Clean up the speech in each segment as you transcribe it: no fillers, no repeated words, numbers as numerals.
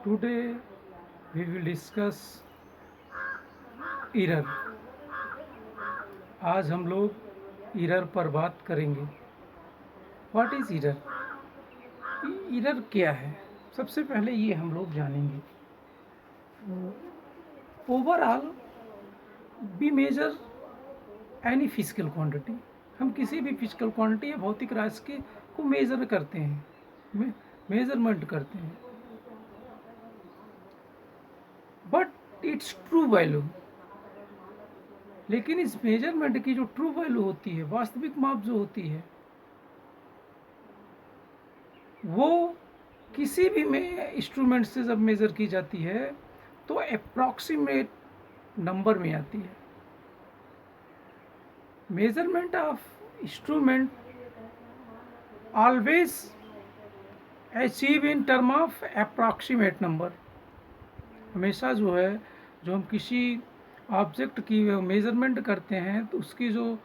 Today we will discuss error. आज हम लोग error पर बात करेंगे. What is error? Error क्या है? सबसे पहले ये हम लोग जानेंगे. Overall, we measure any physical quantity. हम किसी भी फिजिकल क्वांटिटी या भौतिक राशि को मेजर करते हैं, मेजरमेंट करते हैं. बट इट्स ट्रू वैल्यू, लेकिन इस मेजरमेंट की जो ट्रू वैल्यू होती है, वास्तविक माप जो होती है, वो किसी भी इंस्ट्रूमेंट से जब मेज़र की जाती है तो अप्रॉक्सीमेट नंबर में आती है. Measurement of instrument always achieve in term of approximate number. हमेशा जो है, जो हम किसी ऑब्जेक्ट की मेज़रमेंट करते हैं तो उसकी जो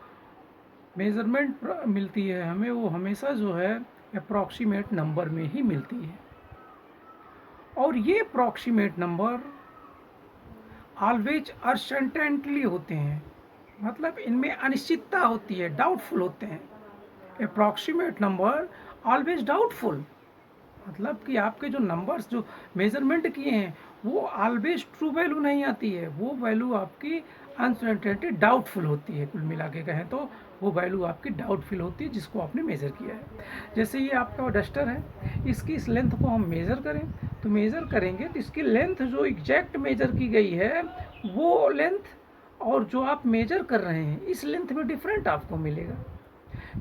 मेज़रमेंट मिलती है हमें, वो हमेशा जो है अप्रॉक्सीमेट नंबर में ही मिलती है. और ये अप्रॉक्सीमेट नंबर ऑलवेज अनसर्टेनली होते हैं, मतलब इनमें अनिश्चितता होती है, डाउटफुल होते हैं. अप्रॉक्सीमेट नंबर ऑलवेज डाउटफुल, मतलब कि आपके जो नंबर्स जो मेजरमेंट किए हैं वो ऑलवेज ट्रू वैल्यू नहीं आती है, वो वैल्यू आपकी अनसर्टेनिटी डाउटफुल होती है. कुल मिला के कहें तो वो वैल्यू आपकी डाउटफुल होती है जिसको आपने मेज़र किया है. जैसे ये आपका डस्टर है, इसकी इस लेंथ को हम मेज़र करें तो मेज़र करेंगे तो इसकी लेंथ जो एग्जैक्ट मेज़र की गई है वो लेंथ और जो आप मेज़र कर रहे हैं इस लेंथ में डिफरेंट आपको मिलेगा.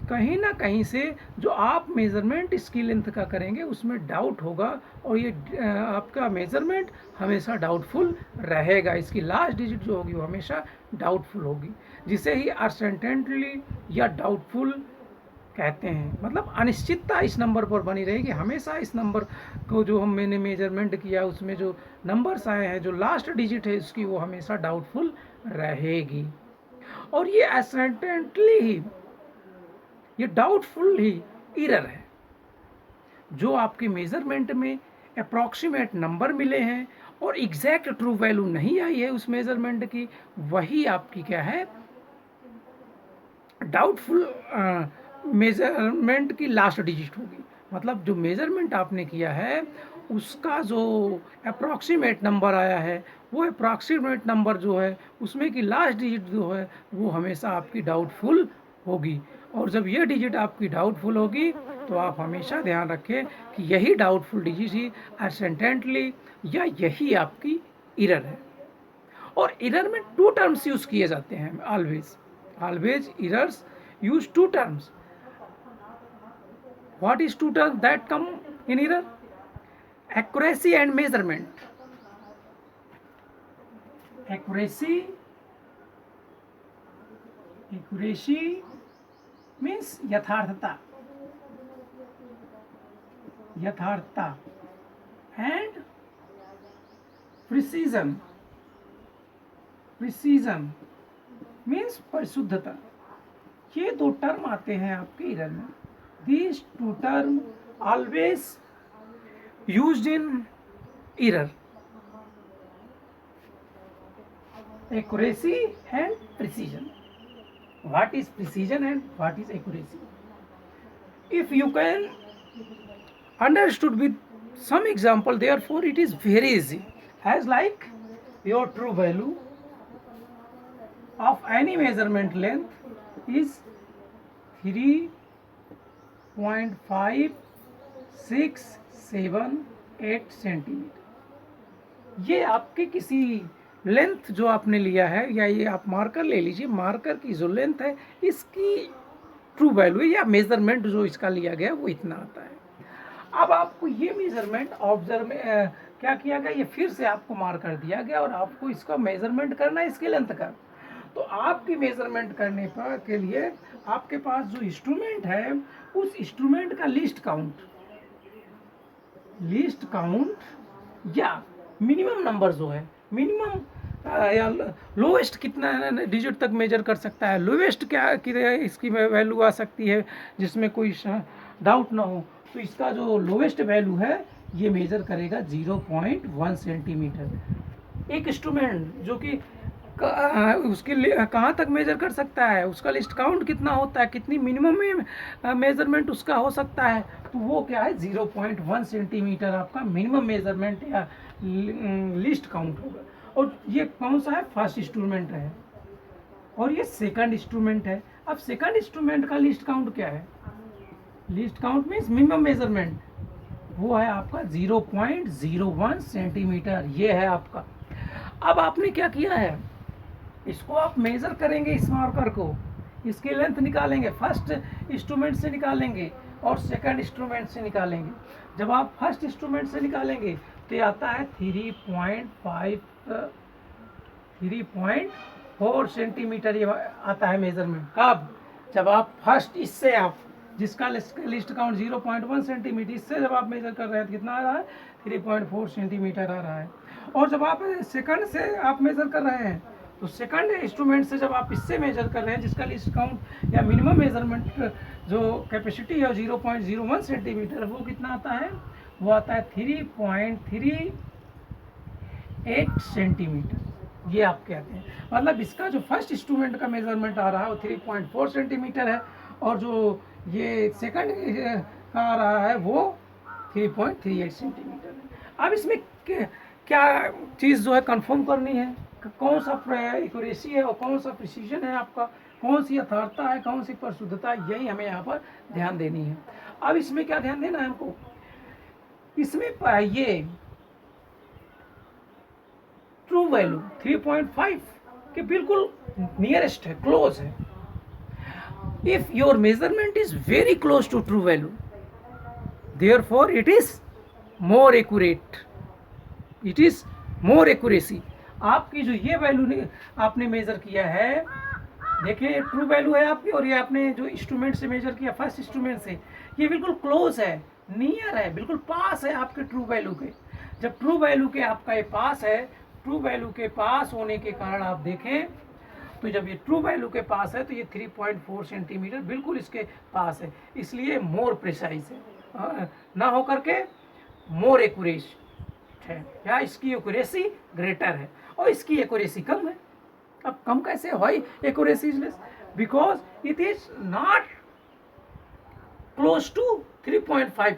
कहीं ना कहीं से जो आप मेज़रमेंट इसकी लेंथ का करेंगे उसमें डाउट होगा और ये आपका मेज़रमेंट हमेशा डाउटफुल रहेगा. इसकी लास्ट डिजिट जो होगी वो हमेशा डाउटफुल होगी, जिसे ही अनसर्टेनली या डाउटफुल कहते हैं. मतलब अनिश्चितता इस नंबर पर बनी रहेगी हमेशा. इस नंबर को जो मैंने मेजरमेंट किया उसमें जो नंबर्स आए हैं, जो लास्ट डिजिट है उसकी, वो हमेशा डाउटफुल रहेगी. और ये अनसर्टेनली ही, ये डाउटफुल ही एरर है. जो आपके मेजरमेंट में अप्रॉक्सीमेट नंबर मिले हैं और एग्जैक्ट ट्रू वैल्यू नहीं आई है उस मेजरमेंट की, वही आपकी क्या है, डाउटफुल मेजरमेंट की लास्ट डिजिट होगी. मतलब जो मेजरमेंट आपने किया है उसका जो अप्रॉक्सीमेट नंबर आया है, वो अप्रॉक्सीमेट नंबर जो है उसमें की लास्ट डिजिट जो है वो हमेशा आपकी डाउटफुल होगी. और जब ये डिजिट आपकी डाउटफुल होगी तो आप हमेशा ध्यान रखें कि यही डाउटफुल डिजिट ही अनसर्टेनली या यही आपकी एरर है. और एरर में टू टर्म्स यूज किए जाते हैं. Always errors use two terms. What is two terms that come in error? Accuracy and measurement. Accuracy means यथार्थता and precision means परिशुद्धता. ये दो टर्म आते हैं आपके एरर में. These two terms always used in error. Accuracy and precision. What is precision and what is accuracy? If you can understood with some example, therefore it is very easy. As like your true value of any measurement length is 3.5678 centimetre. ये आपके किसी length जो आपने लिया है, या ये आप मार्कर ले लीजिए, मार्कर की जो लेंथ है इसकी ट्रू वैल्यू या मेजरमेंट जो इसका लिया गया वो इतना आता है. अब आपको ये मेजरमेंट ऑब्जर्व क्या किया गया, ये फिर से आपको मार्कर दिया गया और आपको इसका मेजरमेंट करना है इसकी लेंथ का. तो आपकी मेजरमेंट करने पर के लिए आपके पास जो इंस्ट्रूमेंट है उस इंस्ट्रूमेंट का लिस्ट काउंट या मिनिमम नंबर जो है, मिनिमम या लोवेस्ट कितना डिजिट तक मेजर कर सकता है, लोवेस्ट क्या इसकी वैल्यू आ सकती है जिसमें कोई डाउट ना हो. तो इसका जो लोवेस्ट वैल्यू है ये मेज़र करेगा 0.1 सेंटीमीटर। एक इंस्ट्रूमेंट जो कि उसके लिए कहाँ तक मेजर कर सकता है, उसका लिस्ट काउंट कितना होता है, कितनी मिनिमम में मेजरमेंट उसका हो सकता है, तो वो क्या है 0.1 सेंटीमीटर आपका मिनिमम मेजरमेंट या लिस्ट काउंट होगा। और ये कौन सा है, फर्स्ट इंस्ट्रूमेंट है और ये सेकंड इंस्ट्रूमेंट है। अब सेकंड इंस्ट्रूमेंट का लिस्ट काउंट क्या है, list count means minimum measurement, वो है आपका 0.01 सेंटीमीटर, ये है आपका। अब आपने क्या किया है, इसको आप मेजर करेंगे इस मार्कर को, इसकी लेंथ निकालेंगे, फर्स्ट इंस्ट्रूमेंट से निकालेंगे और सेकंड इंस्ट्रूमेंट से निकालेंगे। जब आप फर्स्ट इंस्ट्रूमेंट से निकालेंगे तो ये आता है 3.4 सेंटीमीटर, ये आता है मेजरमेंट। कब, जब आप फर्स्ट इससे आप जिसका लिस्ट काउंट 0.1 सेंटीमीटर, इससे जब आप मेजर कर रहे हैं तो कितना आ रहा है, 3.4 सेंटीमीटर आ रहा है। और जब आप सेकंड से आप मेजर कर रहे हैं तो सेकंड इंस्ट्रूमेंट से जब आप इससे मेजर कर रहे हैं जिसका लिस्ट काउंट या मिनिमम मेजरमेंट जो कैपेसिटी है 0.01 सेंटीमीटर, वो कितना आता है, वो आता है 3.38 सेंटीमीटर, ये आप कहते हैं। मतलब इसका जो फर्स्ट इंस्ट्रूमेंट का मेजरमेंट आ रहा है वो 3.4 सेंटीमीटर है और जो ये सेकंड का आ रहा है वो 3.38 सेंटीमीटर है। अब इसमें क्या चीज़ जो है कंफर्म करनी है, कौन सा एक्यूरेसी है और कौन सा प्रिसीजन है आपका, कौन सी यथार्थता है, कौन सी परिशुद्धता है, यही हमें यहाँ पर ध्यान देनी है। अब इसमें क्या ध्यान देना है हमको, इसमें ये ट्रू वैल्यू 3.5 के बिल्कुल नियरेस्ट है, क्लोज है। If your measurement is very close to true value, therefore it is more accurate, it is more accuracy. आपकी जो ये वैल्यू आपने मेजर किया है, देखिए ट्रू वैल्यू है आपकी, और ये आपने जो इंस्ट्रूमेंट से मेजर किया फर्स्ट इंस्ट्रूमेंट से, ये बिल्कुल क्लोज है, नियर है, बिल्कुल पास है आपके ट्रू वैल्यू के। जब ट्रू वैल्यू के आपका ये पास है, ट्रू वैल्यू के पास होने के कारण आप देखें तो जब ये ट्रू वैल्यू के पास है तो ये 3.4 सेंटीमीटर बिल्कुल इसके पास है, इसलिए मोर प्रिसाइज है, ना होकर के मोर एक्यूरेट है, या इसकी एक्यूरेसी ग्रेटर है और इसकी एक्यूरेसी कम है। अब कम कैसे है accuracy, because it is not close to 3.5।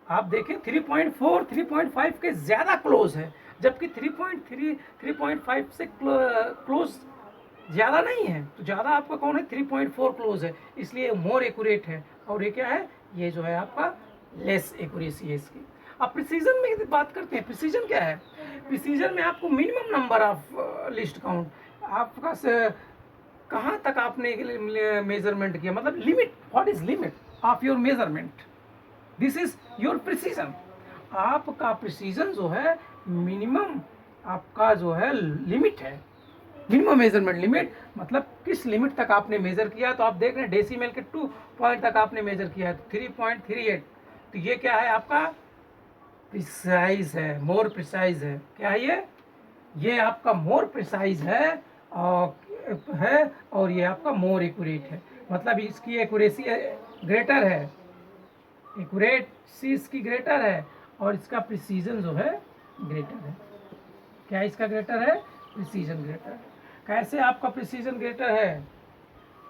आप देखें 3.4 3.5 के ज्यादा क्लोज है, जबकि 3.3 3.5 से क्लोज ज्यादा नहीं है, तो ज्यादा आपका कौन है, 3.4 क्लोज है, इसलिए मोर एक्यूरेट है। और ये क्या है, ये जो है आपका लेस एक्यूरेसी है इसकी। अब प्रिसीजन में बात करते हैं, प्रिसीजन क्या है, प्रिसीजन में आपको minimum number of list count, आपका कहाँ तक आपने मेजरमेंट किया, मतलब limit, what is limit of your measurement, this is your precision. आपका प्रिसीजन जो है मिनिमम, आपका जो है लिमिट है, मिनिमम मेजरमेंट लिमिट, मतलब किस लिमिट तक आपने मेजर किया। तो आप देख रहे हैं डेसिमल के 2 पॉइंट तक आपने मेजर किया है, 3.38, तो ये क्या है आपका प्रिसाइज है, मोर प्रिसाइज है। क्या है ये आपका मोर प्रिसाइज है और ये आपका मोर एक्यूरेट है, मतलब इसकी एक्यूरेसी ग्रेटर है, एक्यूरेसी इसकी ग्रेटर है और इसका प्रिसीजन जो है ग्रेटर है। क्या इसका ग्रेटर है, प्रिसीजन ग्रेटर है। कैसे आपका प्रिसीजन ग्रेटर है,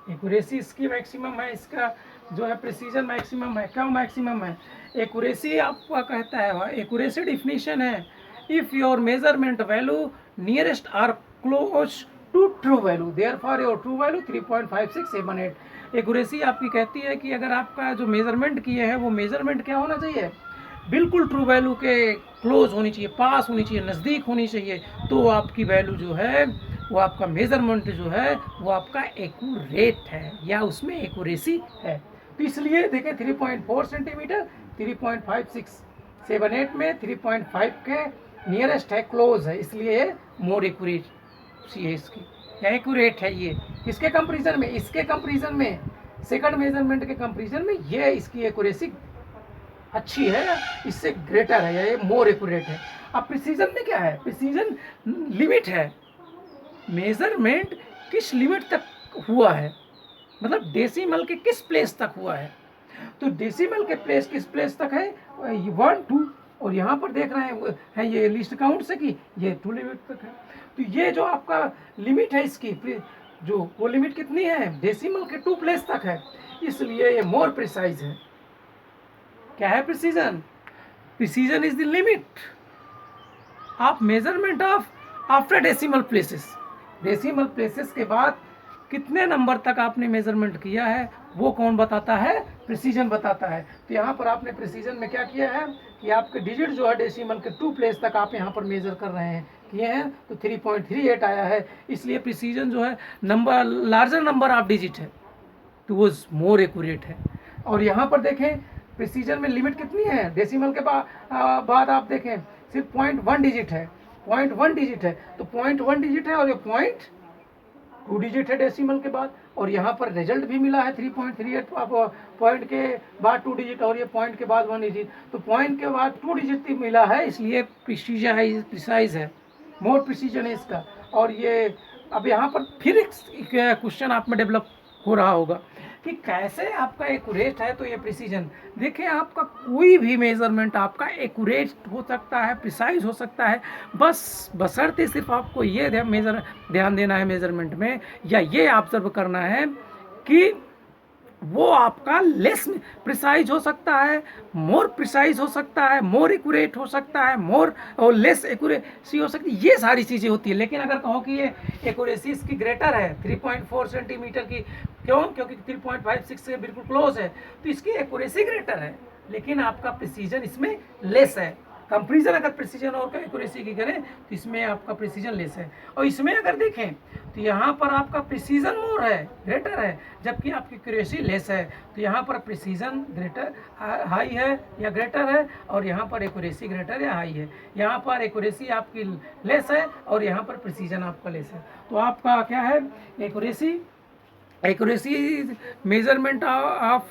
एक्यूरेसी इसकी मैक्सिमम है, इसका जो है प्रिसीजन मैक्सिमम है। क्यों मैक्सिमम है, एक्यूरेसी आपका कहता है, एक्यूरेसी डिफिनीशन है, if your measurement value nearest or close to true value, therefore your true value 3.5678। Accuracy आपकी कहती है कि अगर आपका जो मेजरमेंट किए हैं वो मेजरमेंट क्या होना चाहिए, बिल्कुल ट्रू वैल्यू के क्लोज होनी चाहिए, पास होनी चाहिए, नज़दीक होनी चाहिए, तो आपकी वैल्यू जो है वो आपका मेजरमेंट जो है वो आपका एक्यूरेट है या उसमें एक्यूरेसी है। तो इसलिए देखें 3.4 सेंटीमीटर 3.5678 में 3.5 के नियरेस्ट है, क्लोज है, इसलिए मोर एक्यूरेट है इसकी, या एक्यूरेट है ये। किसके कंपेरिजन में, इसके कंपेरिजन में, सेकंड मेजरमेंट के कंपेरिजन में ये इसकी एक्यूरेसी अच्छी है, इससे ग्रेटर है, ये मोर एक्यूरेट है। अब प्रिसीजन में क्या है, प्रिसीजन लिमिट है, मेजरमेंट किस लिमिट तक हुआ है, मतलब डेसिमल के किस प्लेस तक हुआ है। तो डेसिमल के प्लेस किस प्लेस तक है, 1 2, और यहाँ पर देख रहे हैं ये लिस्ट काउंट से कि ये 2 लिमिट तक है। तो ये जो आपका लिमिट है इसकी जो वो लिमिट कितनी है, डेसिमल के 2 प्लेस तक है, इसलिए ये मोर प्रिसाइज है। क्या है precision? Precision is the limit of measurement of after decimal places. Decimal places के बाद कितने नंबर तक आपने मेजरमेंट किया है वो कौन बताता है, प्रिसीजन बताता है। तो यहाँ पर आपने प्रिसीजन में क्या किया है कि आपके डिजिट जो है डेसिमल के 2 प्लेस तक आप यहाँ पर मेजर कर रहे हैं, किए हैं, तो 3.38 आया है, इसलिए प्रिसीजन जो है number larger number of digit है तो वो मोर एक्यूरेट है। और यहाँ पर देखें प्रिसीजन में लिमिट कितनी है, डेसिमल के बाद आप देखें सिर्फ 0.1 डिजिट है, 0.1 डिजिट है, तो 0.1 डिजिट है और ये 0.2 डिजिट है डेसिमल के बाद, और यहाँ पर रिजल्ट भी मिला है 3.38, पॉइंट के बाद 2 डिजिट और ये पॉइंट के बाद 1 डिजिट, तो पॉइंट के बाद 2 डिजिट मिला है, इसलिए प्रिसीजन है, प्रिसाइज है, मोर प्रिसीजन है इसका। और ये अब यहाँ पर फिर एक क्वेश्चन आप में डेवलप हो रहा होगा कि कैसे आपका एक्यूरेट है तो ये प्रिसीजन। देखिए आपका कोई भी मेजरमेंट आपका एक्यूरेट हो सकता है, प्रिसाइज हो सकता है, बस बशर्ते सिर्फ आपको ये ध्यान देना है मेजरमेंट में, या ये ऑब्जर्व करना है कि वो आपका लेस प्रिसाइज हो सकता है, मोर प्रिसाइज हो सकता है, मोर एक्यूरेट हो सकता है, मोर और लेस एक्यूरेसी हो सकती है, ये सारी चीज़ें होती है। लेकिन अगर कहो कि ये एक्यूरेसी इसकी ग्रेटर है 3.4 सेंटीमीटर की, क्यों? क्योंकि 3.56 से बिल्कुल क्लोज है, तो इसकी एक्यूरेसी ग्रेटर है, लेकिन आपका प्रिसीजन इसमें लेस है। कंपेरिजन अगर प्रिसीजन और एक्यूरेसी की करें तो इसमें आपका प्रिसीजन लेस है, और इसमें अगर देखें तो यहाँ पर आपका प्रिसीजन मोर है, ग्रेटर है, जबकि आपकी एक्यूरेसी लेस है। तो यहाँ पर प्रिसीजन ग्रेटर हाई है या ग्रेटर है, और यहाँ पर एक्यूरेसी ग्रेटर या हाई है। यहाँ पर एक्यूरेसी आपकी लेस है और यहाँ पर प्रिसीजन आपका लेस है। तो आपका क्या है, accuracy measurement of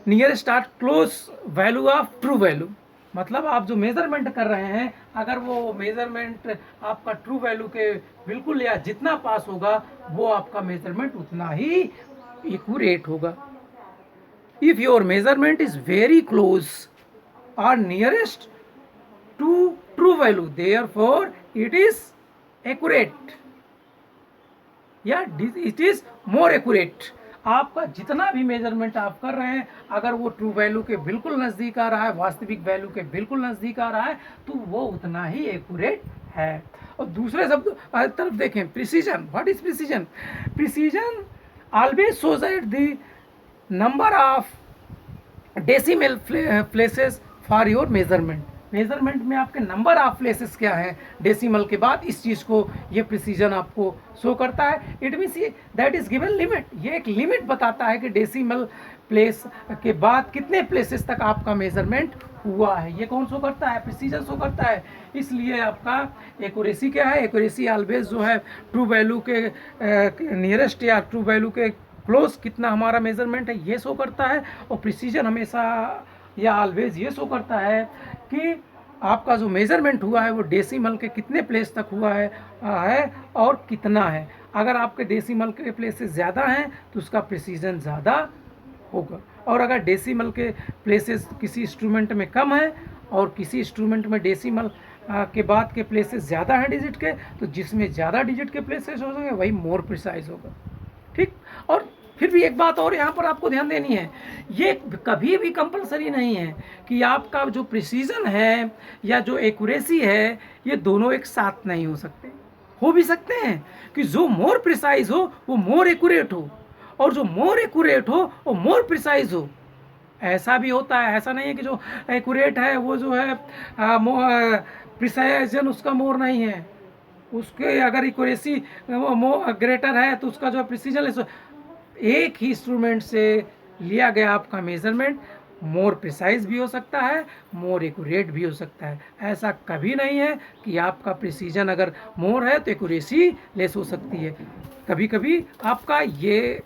nearest or close value of true value, मतलब आप जो मेजरमेंट कर रहे हैं अगर वो मेजरमेंट आपका ट्रू वैल्यू के बिल्कुल या जितना पास होगा वो आपका मेजरमेंट उतना ही एक्यूरेट होगा। If your measurement is very close और nearest to true value therefore it is accurate या इट इज मोर एक्यूरेट। आपका जितना भी मेजरमेंट आप कर रहे हैं अगर वो ट्रू वैल्यू के बिल्कुल नज़दीक आ रहा है, वास्तविक वैल्यू के बिल्कुल नज़दीक आ रहा है, तो वो उतना ही एक्यूरेट है। और दूसरे शब्द तरफ देखें, precision. What is precision? Precision always shows that the number of decimal places for your measurement. Measurement में आपके नंबर ऑफ प्लेसेस क्या हैं डेसिमल के बाद, इस चीज़ को ये प्रिसीजन आपको शो करता है। It means that is given limit, ये एक लिमिट बताता है कि डेसिमल प्लेस के बाद कितने प्लेसेस तक आपका मेजरमेंट हुआ है, ये कौन शो करता है, प्रिसीजन शो करता है। इसलिए आपका एक्यूरेसी क्या है, एक्यूरेसी ऑलवेज जो है ट्रू वैल्यू के नियरेस्ट या ट्रू वैल्यू के क्लोज कितना हमारा मेजरमेंट है ये शो करता है। और प्रिसीजन हमेशा या ऑलवेज ये शो करता है कि आपका जो मेजरमेंट हुआ है वो डेसिमल के कितने प्लेस तक हुआ है और कितना है। अगर आपके डेसिमल के प्लेसेस ज़्यादा हैं तो उसका प्रिसीजन ज़्यादा होगा, और अगर डेसिमल के प्लेसेस किसी इंस्ट्रूमेंट में कम है और किसी इंस्ट्रूमेंट में डेसिमल के बाद के प्लेसेस ज़्यादा हैं डिजिट के, तो जिसमें ज़्यादा डिजिट के प्लेसेस हो सके वही मोर प्रिसाइज होगा। ठीक, और फिर भी एक बात और यहाँ पर आपको ध्यान देनी है, ये कभी भी कंपलसरी नहीं है कि आपका जो प्रिसीजन है या जो एक्यूरेसी है ये दोनों एक साथ नहीं हो सकते। हो भी सकते हैं कि जो मोर प्रिसाइज हो वो मोर एक्यूरेट हो, और जो मोर एक्यूरेट हो वो मोर प्रिसाइज हो। ऐसा भी होता है, ऐसा नहीं है कि जो एक्यूरेट है वो जो है प्रिसाइजन उसका मोर नहीं है, उसके अगर एक्यूरेसी ग्रेटर है तो उसका जो प्रिसीजन एक ही इंस्ट्रूमेंट से लिया गया आपका मेजरमेंट मोर प्रिसाइज भी हो सकता है, मोर एक्यूरेट भी हो सकता है। ऐसा कभी नहीं है कि आपका प्रिसीजन अगर मोर है तो एक्यूरेसी लेस हो सकती है। कभी कभी आपका ये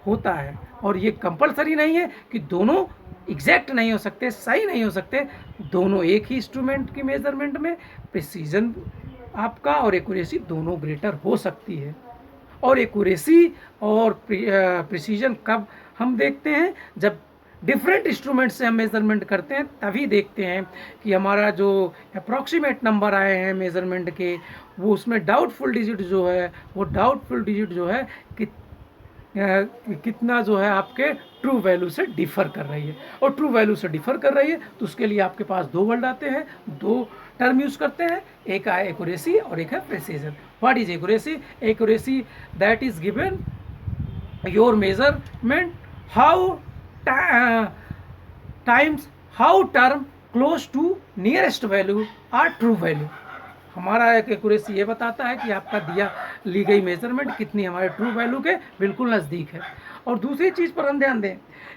होता है, और ये कंपलसरी नहीं है कि दोनों एग्जैक्ट नहीं हो सकते, सही नहीं हो सकते। दोनों एक ही इंस्ट्रूमेंट की मेजरमेंट में प्रिसीजन आपका और एक्यूरेसी दोनों ग्रेटर हो सकती है। और एक्यूरेसी और प्रिसीजन कब हम देखते हैं जब डिफरेंट इंस्ट्रूमेंट से हम मेज़रमेंट करते हैं तभी देखते हैं कि हमारा जो अप्रॉक्सीमेट नंबर आए हैं मेज़रमेंट के, वो उसमें डाउटफुल डिजिट जो है, वो डाउटफुल डिजिट जो है कि कितना जो है आपके ट्रू वैल्यू से डिफ़र कर रही है। और ट्रू वैल्यू से डिफ़र कर रही है तो उसके लिए आपके पास दो वर्ड आते हैं, दो टर्म यूज़ करते हैं, एक है एक्यूरेसी और एक है precision. What is accuracy? Accuracy that is given your measurement how times how term close to nearest value or true value. हमारा एक एक्यूरेसी ये बताता है कि आपका दिया ली गई मेजरमेंट कितनी हमारे ट्रू वैल्यू के बिल्कुल नज़दीक है। और दूसरी चीज़ पर हम ध्यान दें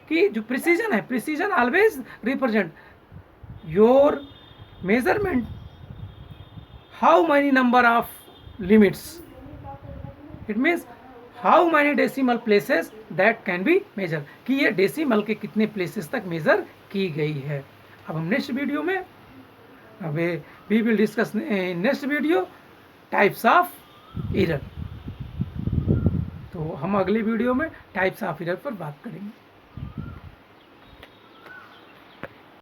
कि जो प्रिसीजन है, precision always represent your measurement how many number of limits, it means how many decimal places that can be measure, कि ये डेसिमल के कितने प्लेसेस तक मेजर की गई है। अब हम नेक्स्ट वीडियो में we will discuss in next video types of error. तो हम अगले वीडियो में टाइप्स ऑफ एरर पर बात करेंगे।